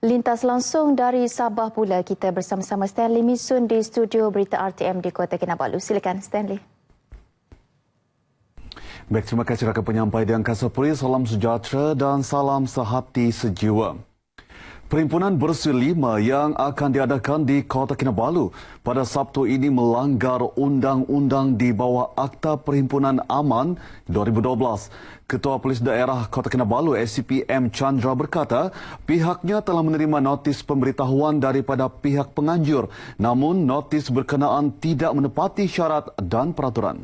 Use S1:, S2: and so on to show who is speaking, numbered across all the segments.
S1: Lintas langsung dari Sabah pula kita bersama-sama Stanley Misun di studio berita RTM di Kota Kinabalu. Silakan Stanley.
S2: Baik, terima kasih rakan penyampai di Angkasa Puri. Salam sejahtera dan salam sehati sejiwa. Perhimpunan Bersih 5 yang akan diadakan di Kota Kinabalu pada Sabtu ini melanggar undang-undang di bawah Akta Perhimpunan Aman 2012. Ketua Polis Daerah Kota Kinabalu SCPM Chandra berkata pihaknya telah menerima notis pemberitahuan daripada pihak penganjur, namun notis berkenaan tidak menepati syarat dan peraturan.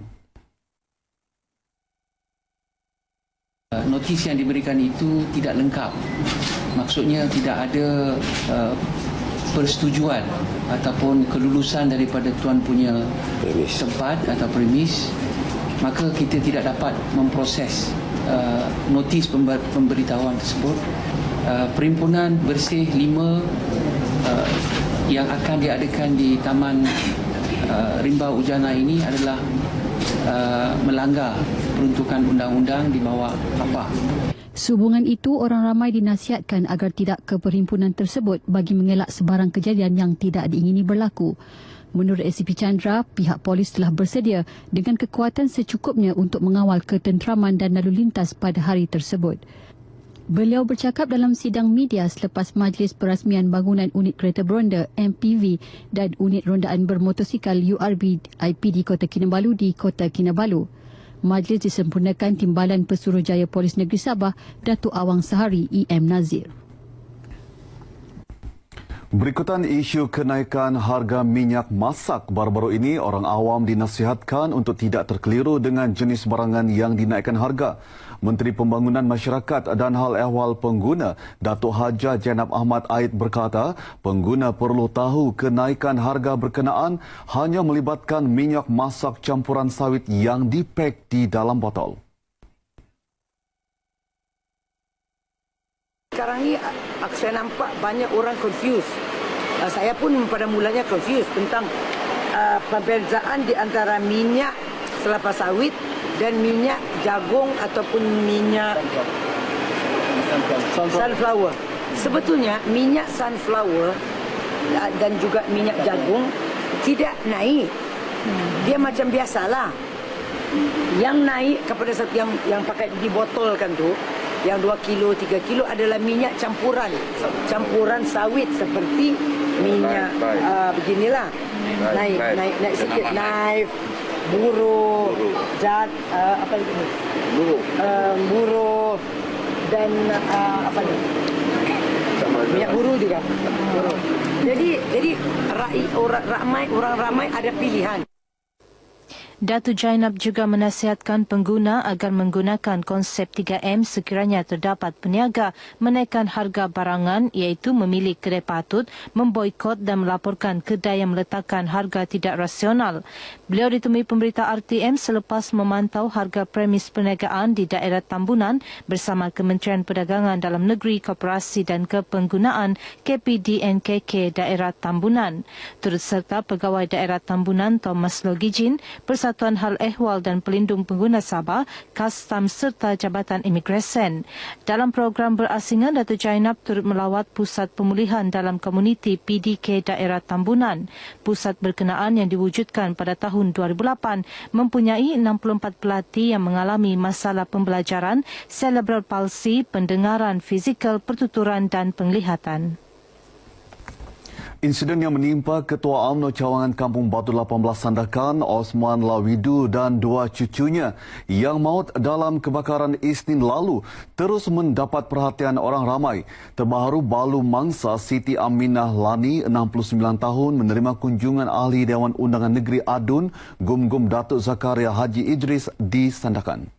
S3: Notis yang diberikan itu tidak lengkap. Maksudnya tidak ada persetujuan ataupun kelulusan daripada tuan punya tempat atau premis, maka kita tidak dapat memproses notis pemberitahuan tersebut. Perhimpunan Bersih 5 yang akan diadakan di Taman Rimba Ujana ini adalah melanggar peruntukan undang-undang di bawah APA.
S4: Sehubungan itu, orang ramai dinasihatkan agar tidak ke perhimpunan tersebut bagi mengelak sebarang kejadian yang tidak diingini berlaku. Menurut SCP Chandra, pihak polis telah bersedia dengan kekuatan secukupnya untuk mengawal ketenteraman dan lalu lintas pada hari tersebut. Beliau bercakap dalam sidang media selepas Majlis Perasmian Bangunan Unit Kereta Beronda MPV dan Unit Rondaan Bermotosikal URB IP di Kota Kinabalu di Kota Kinabalu. Majlis disempurnakan Timbalan Pesuruhjaya Polis Negeri Sabah, Datuk Awang Sahari EM Nazir.
S2: Berikutan isu kenaikan harga minyak masak baru-baru ini, orang awam dinasihatkan untuk tidak terkeliru dengan jenis barangan yang dinaikkan harga. Menteri Pembangunan Masyarakat dan Hal Ehwal Pengguna, Datuk Haja Jenab Ahmad Aid berkata, pengguna perlu tahu kenaikan harga berkenaan hanya melibatkan minyak masak campuran sawit yang dipek di dalam botol.
S5: Sekarang ni saya nampak banyak orang confused. Saya pun pada mulanya confused tentang perbezaan di antara minyak kelapa sawit dan minyak jagung ataupun minyak sunflower. Sebetulnya minyak sunflower dan juga minyak jagung tidak naik. Dia macam biasalah. Yang naik kepada yang pakai dibotolkan tu, yang 2 kilo, 3 kilo adalah minyak campuran. Campuran sawit seperti minyak beginilah. Naik sikit. Knife, buruh, jat, apa lagi ni? Buruh dan apa ni? Minyak buruh juga. Buruh. Jadi orang ramai ada pilihan.
S6: Datuk Jainab juga menasihatkan pengguna agar menggunakan konsep 3M sekiranya terdapat peniaga menaikkan harga barangan, iaitu memilih kedai patut, memboikot dan melaporkan kedai yang meletakkan harga tidak rasional. Beliau ditemui pemberita RTM selepas memantau harga premis perniagaan di daerah Tambunan bersama Kementerian Perdagangan Dalam Negeri, Koperasi dan Kepenggunaan KPDNKK daerah Tambunan. Turut serta Pegawai Daerah Tambunan Thomas Logijin, Persatuan Hal Ehwal dan Pelindung Pengguna Sabah, Kastam serta Jabatan Imigresen. Dalam program berasingan, Datuk Jainab turut melawat Pusat Pemulihan Dalam Komuniti PDK daerah Tambunan. Pusat berkenaan yang diwujudkan pada tahun 2008 mempunyai 64 pelatih yang mengalami masalah pembelajaran, cerebral palsy, pendengaran, fizikal, pertuturan dan penglihatan.
S2: Insiden yang menimpa Ketua UMNO Cawangan Kampung Batu 18 Sandakan, Osman Lawidu dan 2 cucunya yang maut dalam kebakaran Isnin lalu terus mendapat perhatian orang ramai. Terbaru Balu Mangsa Siti Aminah Lani, 69 tahun, menerima kunjungan Ahli Dewan Undangan Negeri Adun, Gum-Gum Datuk Zakaria Haji Idris di Sandakan.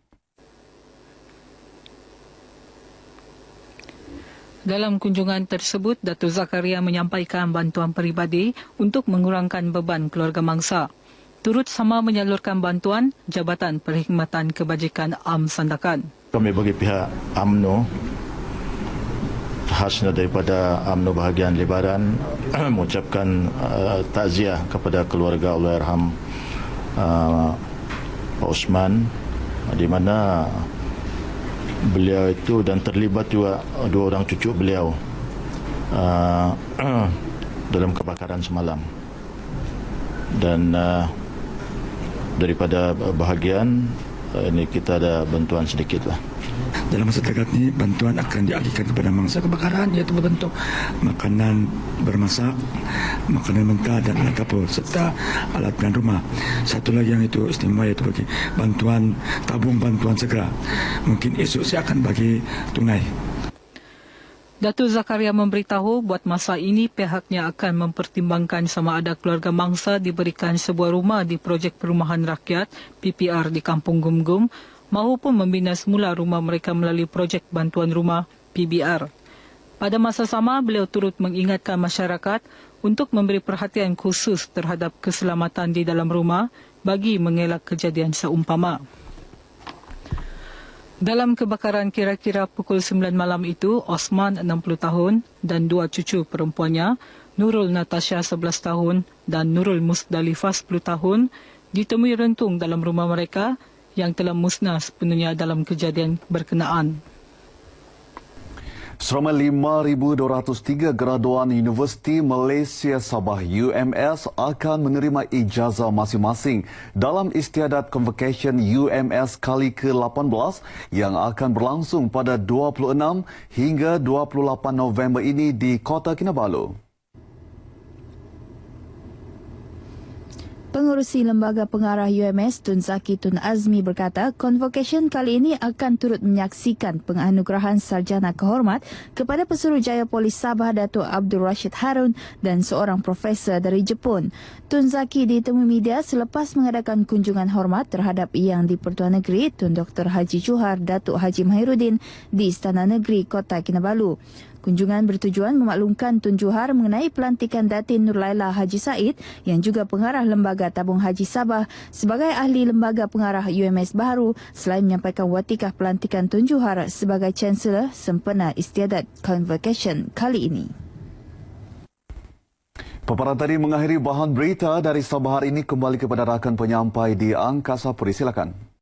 S7: Dalam kunjungan tersebut, Datuk Zakaria menyampaikan bantuan peribadi untuk mengurangkan beban keluarga mangsa. Turut sama menyalurkan bantuan Jabatan Perkhidmatan Kebajikan AM Sandakan.
S8: Kami bagi pihak UMNO, khasnya daripada UMNO bahagian Lebaran, mengucapkan takziah kepada keluarga Allahyarham Pak Osman, di mana beliau itu dan terlibat juga 2 orang cucu beliau dalam kebakaran semalam. Dan daripada bahagian ini kita ada bantuan sedikit lah.
S9: Dalam masa dekat ini bantuan akan dialihkan kepada mangsa kebakaran, iaitu berbentuk makanan bermasak, makanan mentah dan alat dapur serta alat pelan rumah. Satu lagi yang itu istimewa iaitu bagi bantuan tabung bantuan segera. Mungkin esok saya akan bagi tunai.
S7: Datuk Zakaria memberitahu buat masa ini pihaknya akan mempertimbangkan sama ada keluarga mangsa diberikan sebuah rumah di projek perumahan rakyat PPR di Kampung Gumgum maupun membina semula rumah mereka melalui projek bantuan rumah PBR. Pada masa sama, beliau turut mengingatkan masyarakat untuk memberi perhatian khusus terhadap keselamatan di dalam rumah bagi mengelak kejadian seumpama. Dalam kebakaran kira-kira pukul 9 malam itu, Osman 60 tahun dan dua cucu perempuannya, Nurul Natasha 11 tahun dan Nurul Musdalifah 10 tahun, ditemui rentung dalam rumah mereka yang telah musnah sepenuhnya dalam kejadian berkenaan.
S2: Seramai 5,203 graduan Universiti Malaysia Sabah UMS akan menerima ijazah masing-masing dalam istiadat Convocation UMS kali ke-18 yang akan berlangsung pada 26 hingga 28 November ini di Kota Kinabalu.
S10: Pengerusi Lembaga Pengarah UMS Tun Zaki Tun Azmi berkata, convocation kali ini akan turut menyaksikan penganugerahan sarjana kehormat kepada Pesuruhjaya Polis Sabah Datuk Abdul Rashid Harun dan seorang profesor dari Jepun. Tun Zaki ditemui media selepas mengadakan kunjungan hormat terhadap Yang di-Pertuan Negeri Tun Dr. Haji Johar Datuk Haji Mahiruddin di Istana Negeri Kota Kinabalu. Kunjungan bertujuan memaklumkan Tun Johar mengenai pelantikan Datin Nurlaila Haji Said yang juga pengarah Lembaga Tabung Haji Sabah sebagai ahli Lembaga Pengarah UMS baru selain menyampaikan watikah pelantikan Tun Johar sebagai Chancellor sempena istiadat Convocation kali ini.
S2: Paparan tadi mengakhiri bahan berita dari Sabah hari ini, kembali kepada rakan penyampai di Angkasa Puri. Silakan.